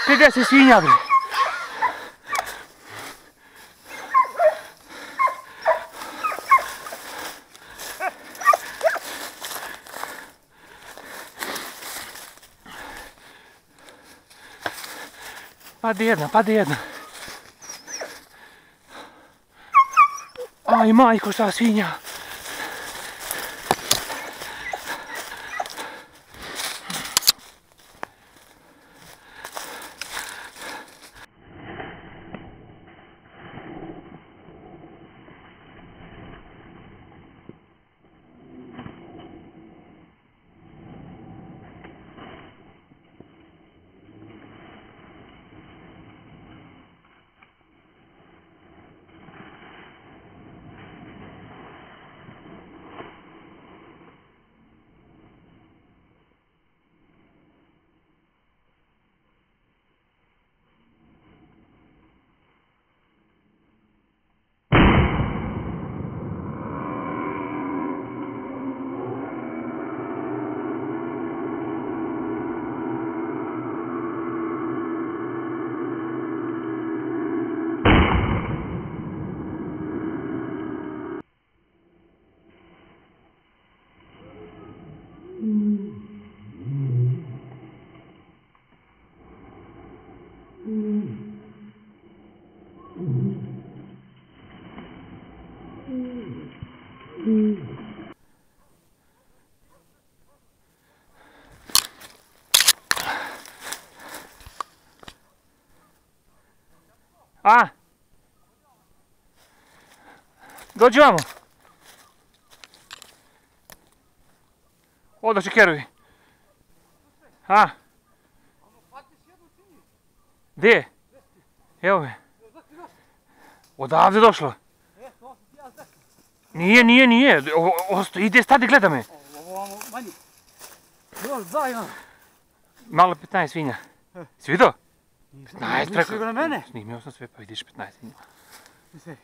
50 svinja, bre. Pade jedna. Aj, majko, šta svinja. A? Dođi vamo. Odoći kerovi. A? Gdje? Evo me. Odavde došlo. Nije. Ide, stadi, gleda me. Ovo manji. Još dva imam. Malo 15 svinja. Si vidio? 15, Nisi ga na mene? Snimio sam sve, pa vidiš 15 svinja.